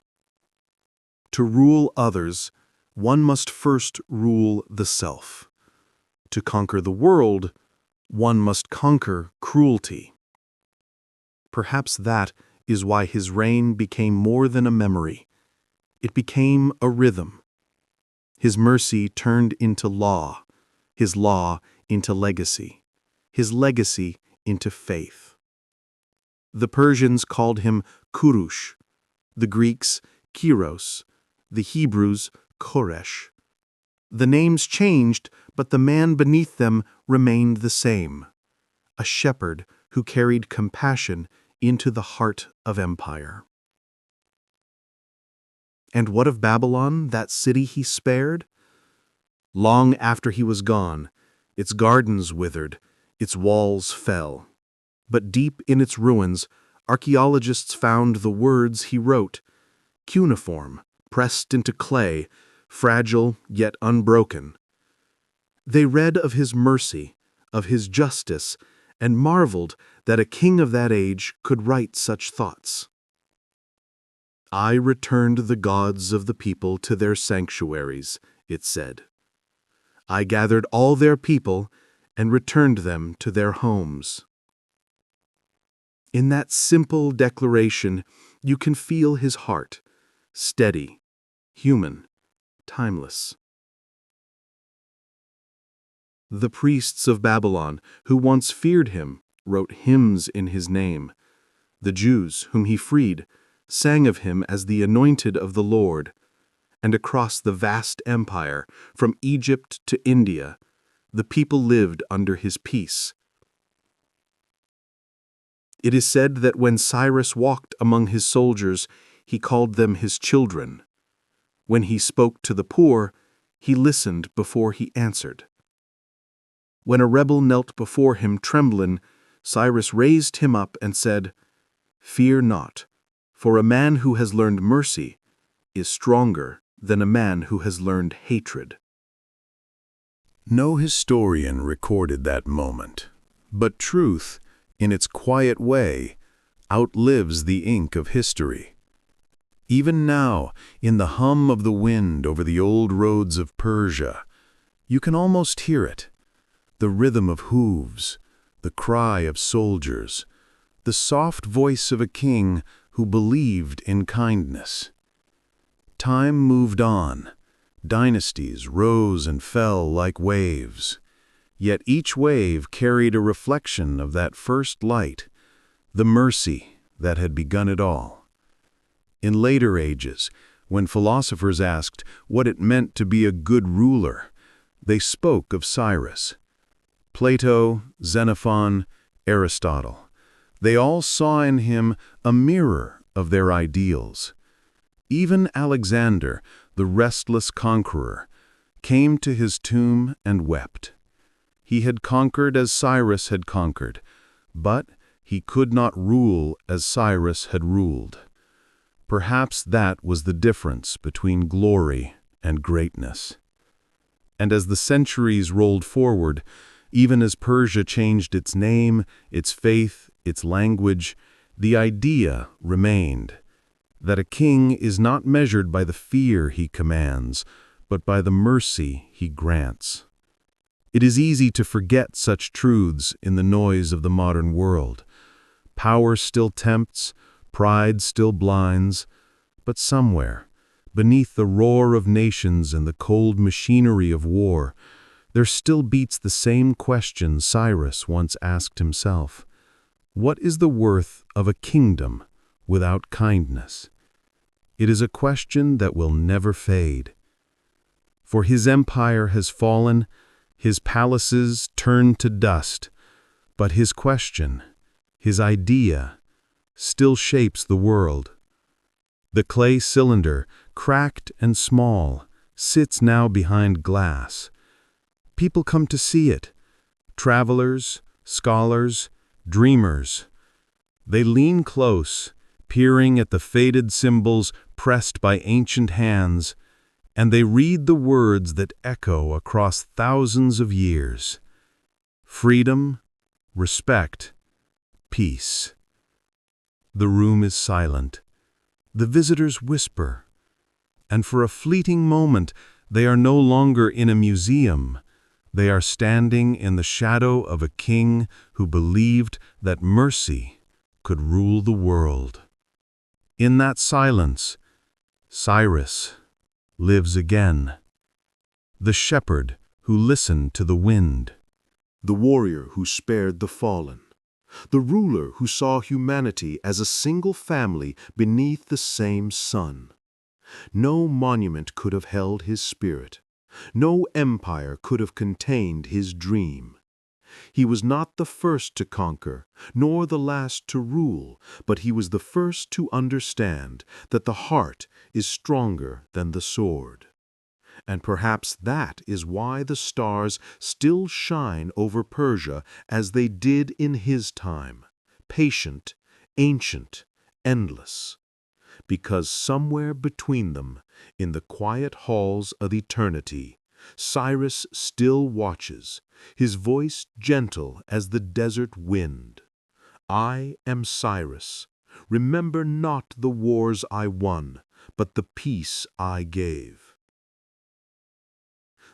To rule others, one must first rule the self. To conquer the world, one must conquer cruelty. Perhaps that is why his reign became more than a memory. It became a rhythm. His mercy turned into law, his law into legacy, his legacy into faith. The Persians called him Kurush, the Greeks Kyros, the Hebrews Koresh. The names changed, but the man beneath them remained the same, a shepherd who carried compassion into the heart of empire. And what of Babylon, that city he spared? Long after he was gone, its gardens withered, its walls fell. But deep in its ruins, archaeologists found the words he wrote, cuneiform, pressed into clay, fragile yet unbroken. They read of his mercy, of his justice, and marveled that a king of that age could write such thoughts. I returned the gods of the people to their sanctuaries, it said. I gathered all their people and returned them to their homes. In that simple declaration, you can feel his heart, steady, human, timeless. The priests of Babylon, who once feared him, wrote hymns in his name. The Jews, whom he freed, sang of him as the anointed of the Lord. And across the vast empire, from Egypt to India, the people lived under his peace. It is said that when Cyrus walked among his soldiers, he called them his children. When he spoke to the poor, he listened before he answered. When a rebel knelt before him trembling, Cyrus raised him up and said, Fear not, for a man who has learned mercy is stronger than a man who has learned hatred.
No historian recorded that moment, but truth, in its quiet way, outlives the ink of history. Even now, in the hum of the wind over the old roads of Persia, you can almost hear it, the rhythm of hooves, the cry of soldiers, the soft voice of a king who believed in kindness. Time moved on. Dynasties rose and fell like waves. Yet each wave carried a reflection of that first light, the mercy that had begun it all. In later ages, when philosophers asked what it meant to be a good ruler, they spoke of Cyrus. Plato, Xenophon, Aristotle, they all saw in him a mirror of their ideals. Even Alexander, the restless conqueror, came to his tomb and wept. He had conquered as Cyrus had conquered, but he could not rule as Cyrus had ruled. Perhaps that was the difference between glory and greatness. And as the centuries rolled forward, even as Persia changed its name, its faith, its language, the idea remained that a king is not measured by the fear he commands, but by the mercy he grants. It is easy to forget such truths in the noise of the modern world. Power still tempts, pride still blinds, but somewhere, beneath the roar of nations and the cold machinery of war, there still beats the same question Cyrus once asked himself. What is the worth of a kingdom without kindness? It is a question that will never fade. For his empire has fallen, his palaces turned to dust, but his question, his idea, still shapes the world. The clay cylinder, cracked and small, sits now behind glass. People come to see it, travelers, scholars, dreamers. They lean close, peering at the faded symbols pressed by ancient hands, and they read the words that echo across thousands of years. Freedom, respect, peace. The room is silent. The visitors whisper, and for a fleeting moment they are no longer in a museum. They are standing in the shadow of a king who believed that mercy could rule the world. In that silence, Cyrus lives again. The shepherd who listened to the wind.
The warrior who spared the fallen. The ruler who saw humanity as a single family beneath the same sun. No monument could have held his spirit. No empire could have contained his dream. He was not the first to conquer, nor the last to rule, but he was the first to understand that the heart is stronger than the sword. And perhaps that is why the stars still shine over Persia as they did in his time, patient, ancient, endless. Because somewhere between them, in the quiet halls of eternity, Cyrus still watches, his voice gentle as the desert wind. I am Cyrus. Remember not the wars I won, but the peace I gave.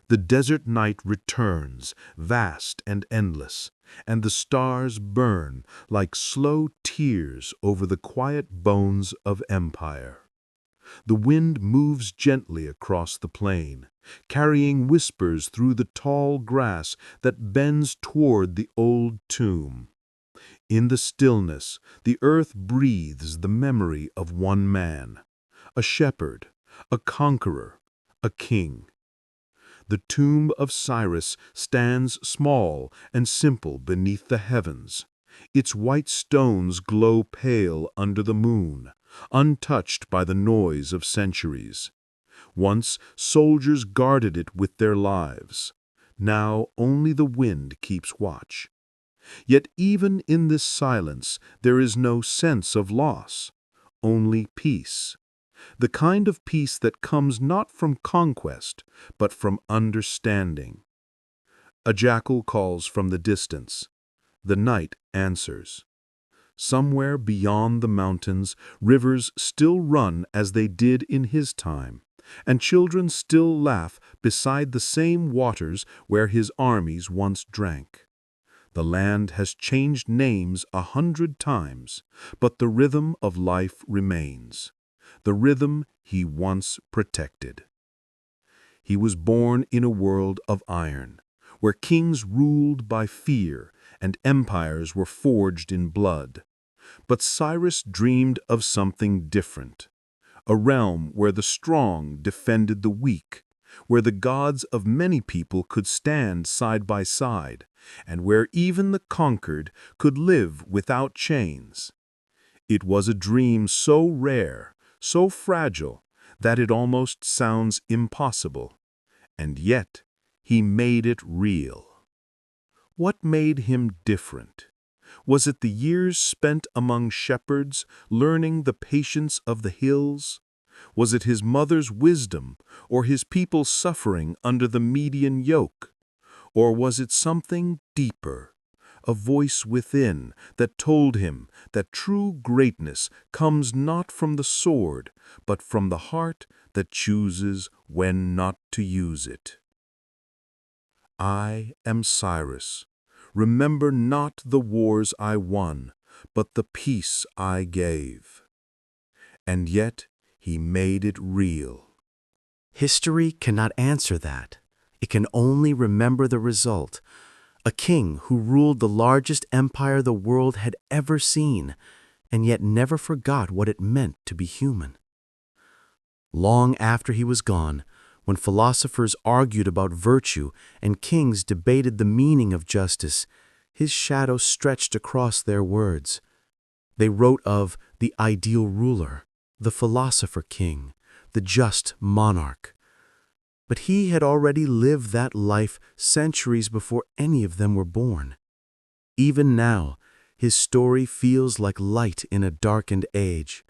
The desert night returns, vast and endless, and the stars burn like slow tears over the quiet bones of empire. The wind moves gently across the plain, carrying whispers through the tall grass that bends toward the old tomb. In the stillness, the earth breathes the memory of one man, a shepherd, a conqueror, a king. The tomb of Cyrus stands small and simple beneath the heavens. Its white stones glow pale under the moon, untouched by the noise of centuries. Once soldiers guarded it with their lives. Now only the wind keeps watch. Yet even in this silence there is no sense of loss, only peace. The kind of peace that comes not from conquest, but from understanding. A jackal calls from the distance. The night answers. Somewhere beyond the mountains, rivers still run as they did in his time, and children still laugh beside the same waters where his armies once drank. The land has changed names 100 times, but the rhythm of life remains. The rhythm he once protected. He was born in a world of iron, where kings ruled by fear and empires were forged in blood. But Cyrus dreamed of something different, a realm where the strong defended the weak, where the gods of many people could stand side by side, and where even the conquered could live without chains. It was a dream so rare, so fragile, that it almost sounds impossible. And yet, he made it real. What made him different? Was it the years spent among shepherds, learning the patience of the hills? Was it his mother's wisdom, or his people's suffering under the Median yoke? Or was it something deeper? A voice within that told him that true greatness comes not from the sword, but from the heart that chooses when not to use it. I am Cyrus. Remember not the wars I won, but the peace I gave. And yet he made it real.
History cannot answer that. It can only remember the result. A king who ruled the largest empire the world had ever seen, and yet never forgot what it meant to be human. Long after he was gone, when philosophers argued about virtue and kings debated the meaning of justice, his shadow stretched across their words. They wrote of the ideal ruler, the philosopher king, the just monarch. But he had already lived that life centuries before any of them were born. Even now, his story feels like light in a darkened age.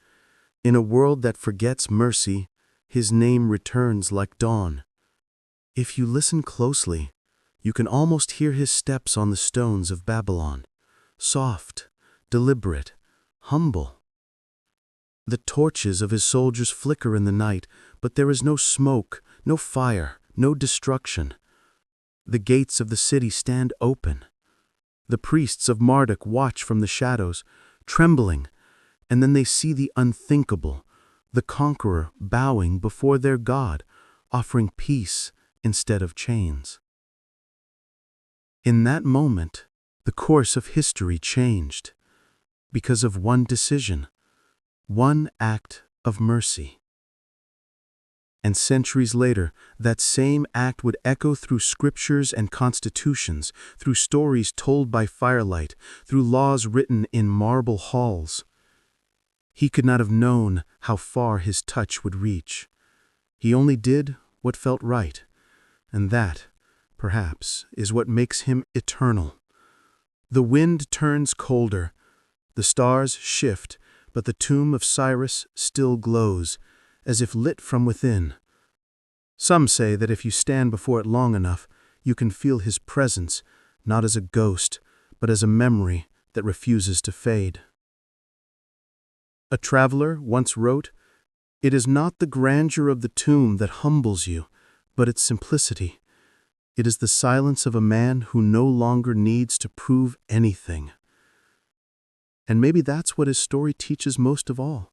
In a world that forgets mercy, his name returns like dawn. If you listen closely, you can almost hear his steps on the stones of Babylon, soft, deliberate, humble. The torches of his soldiers flicker in the night, but there is no smoke, no fire, no destruction. The gates of the city stand open. The priests of Marduk watch from the shadows, trembling, and then they see the unthinkable, the conqueror bowing before their God, offering peace instead of chains. In that moment, the course of history changed because of one decision, one act of mercy. And centuries later, that same act would echo through scriptures and constitutions, through stories told by firelight, through laws written in marble halls. He could not have known how far his touch would reach. He only did what felt right, and that, perhaps, is what makes him eternal. The wind turns colder, the stars shift, but the tomb of Cyrus still glows, as if lit from within. Some say that if you stand before it long enough, you can feel his presence, not as a ghost, but as a memory that refuses to fade. A traveler once wrote, "It is not the grandeur of the tomb that humbles you, but its simplicity. It is the silence of a man who no longer needs to prove anything." And maybe that's what his story teaches most of all,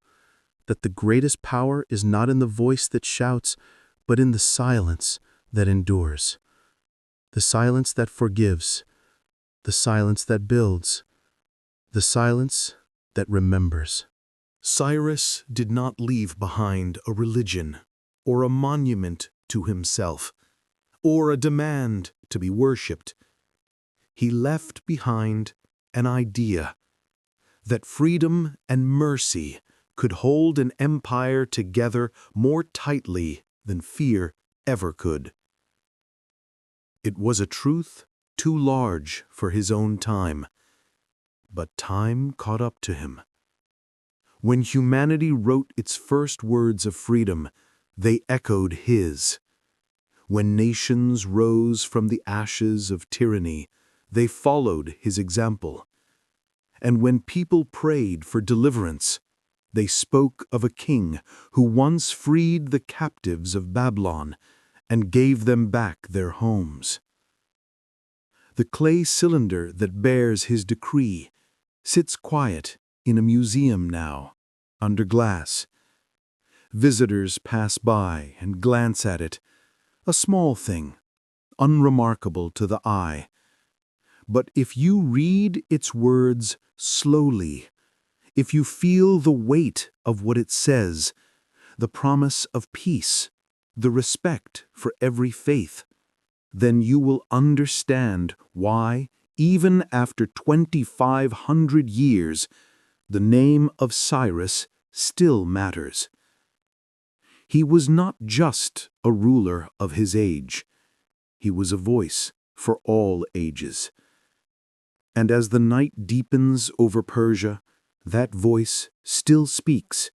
that the greatest power is not in the voice that shouts, but in the silence that endures. The silence that forgives, the silence that builds, the silence that remembers.
Cyrus did not leave behind a religion, or a monument to himself, or a demand to be worshipped. He left behind an idea that freedom and mercy could hold an empire together more tightly than fear ever could. It was a truth too large for his own time, but time caught up to him. When humanity wrote its first words of freedom, they echoed his. When nations rose from the ashes of tyranny, they followed his example. And when people prayed for deliverance, they spoke of a king who once freed the captives of Babylon and gave them back their homes. The clay cylinder that bears his decree sits quiet in a museum now, under glass. Visitors pass by and glance at it, a small thing, unremarkable to the eye. But if you read its words slowly, if you feel the weight of what it says, the promise of peace, the respect for every faith, then you will understand why, even after 2,500 years, the name of Cyrus still matters. He was not just a ruler of his age. He was a voice for all ages. And as the night deepens over Persia, that voice still speaks,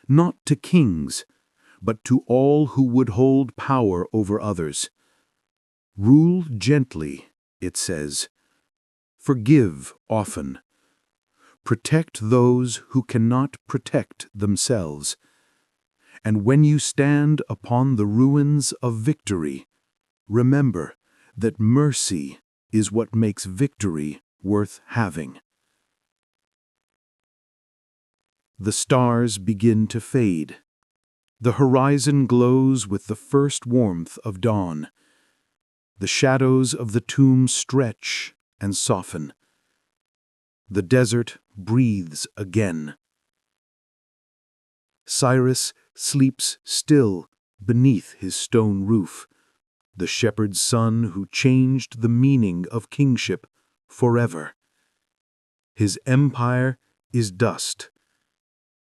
not to kings, but to all who would hold power over others. Rule gently, it says. Forgive often. Protect those who cannot protect themselves. And when you stand upon the ruins of victory, remember that mercy is what makes victory worth having. The stars begin to fade. The horizon glows with the first warmth of dawn. The shadows of the tomb stretch and soften. The desert breathes again. Cyrus sleeps still beneath his stone roof, the shepherd's son who changed the meaning of kingship forever. His empire is dust,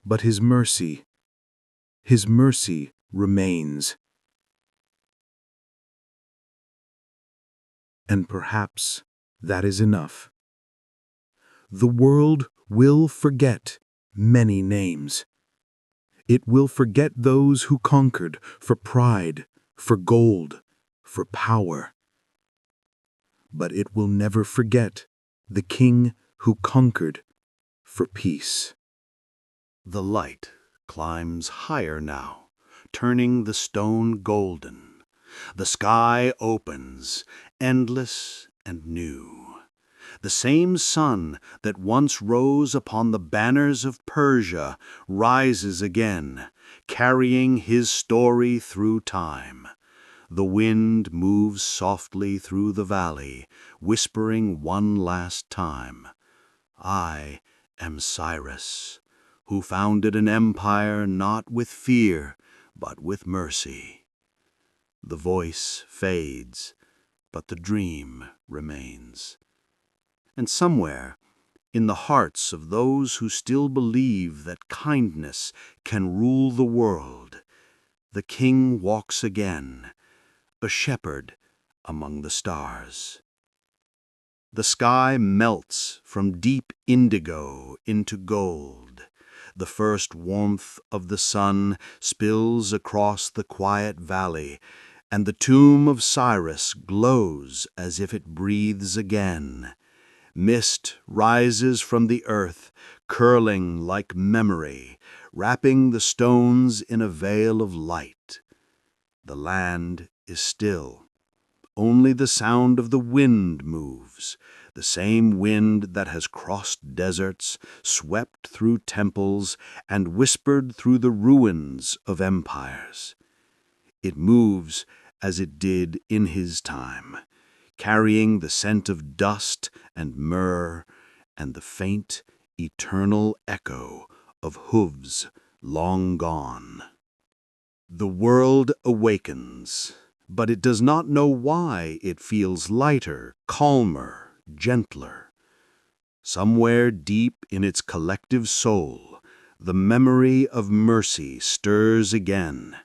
but his mercy remains. And perhaps that is enough. The world will forget many names,
It will forget those who conquered for pride, for gold, for power. But it will never forget the king who conquered for peace.
The light climbs higher now, turning the stone golden. The sky opens, endless and new. The same sun that once rose upon the banners of Persia rises again, carrying his story through time. The wind moves softly through the valley, whispering one last time, "I am Cyrus, who founded an empire not with fear, but with mercy." The voice fades, but the dream remains. And somewhere, in the hearts of those who still believe that kindness can rule the world, the king walks again, a shepherd among the stars. The sky melts from deep indigo into gold. The first warmth of the sun spills across the quiet valley, and the tomb of Cyrus glows as if it breathes again. Mist rises from the earth, curling like memory, wrapping the stones in a veil of light. The land is still. Only the sound of the wind moves, the same wind that has crossed deserts, swept through temples, and whispered through the ruins of empires. It moves as it did in his time, carrying the scent of dust and myrrh and the faint, eternal echo of hooves long gone. The world awakens, but it does not know why it feels lighter, calmer, gentler. Somewhere deep in its collective soul, the memory of mercy stirs again.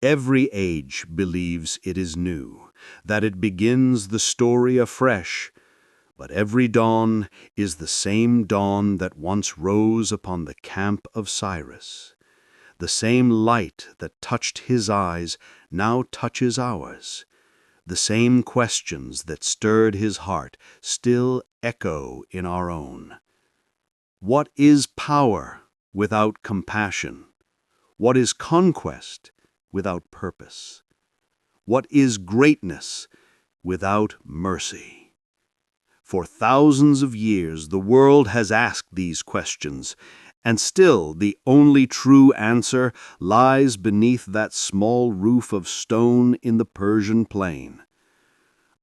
Every age believes it is new, that it begins the story afresh, but every dawn is the same dawn that once rose upon the camp of Cyrus. The same light that touched his eyes now touches ours. The same questions that stirred his heart still echo in our own. What is power without compassion? What is conquest without purpose? What is greatness without mercy? For thousands of years the world has asked these questions, and still the only true answer lies beneath that small roof of stone in the Persian plain.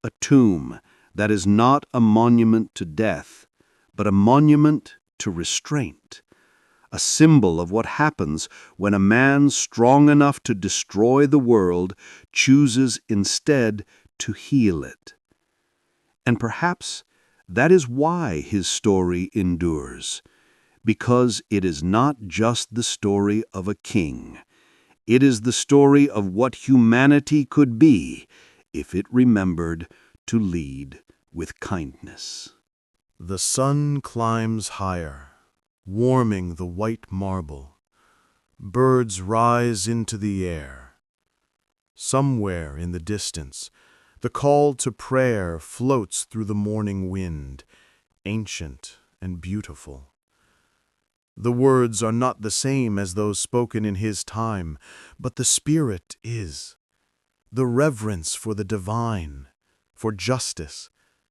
A tomb that is not a monument to death, but a monument to restraint. A symbol of what happens when a man strong enough to destroy the world chooses instead to heal it. And perhaps that is why his story endures, because it is not just the story of a king. It is the story of what humanity could be if it remembered to lead with kindness. The sun climbs higher, warming the white marble. Birds rise into the air. Somewhere in the distance, the call to prayer floats through the morning wind, ancient and beautiful. The words are not the same as those spoken in his time, but the spirit is. The reverence for the divine, for justice,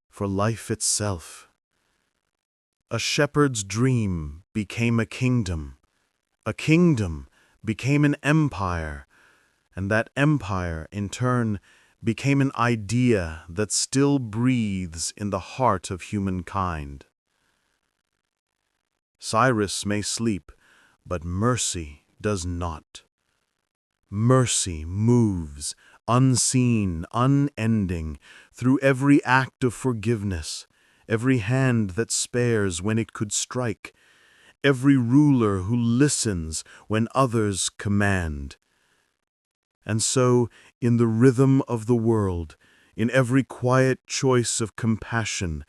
for life itself. A shepherd's dream became a kingdom became an empire, and that empire, in turn, became an idea that still breathes in the heart of humankind. Cyrus may sleep, but mercy does not. Mercy moves, unseen, unending, through every act of forgiveness, every hand that spares when it could strike, every ruler who listens when others command. And so, in the rhythm of the world, in every quiet choice of compassion,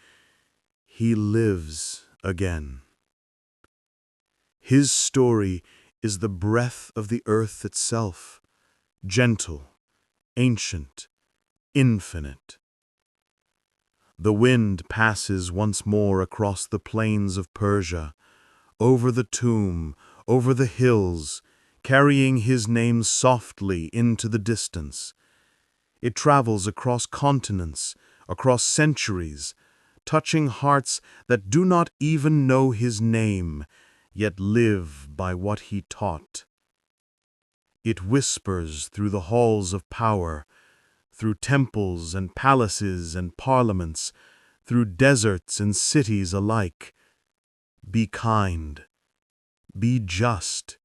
he lives again. His story
is the breath of the earth itself, gentle, ancient, infinite. The wind passes once more across the plains of Persia, over the tomb, over the hills, carrying his name softly into the distance. It travels across continents, across centuries, touching hearts that do not even know his name, yet live by what he taught. It whispers through the halls of power, through temples and palaces and parliaments, through deserts and cities alike. Be kind, be just,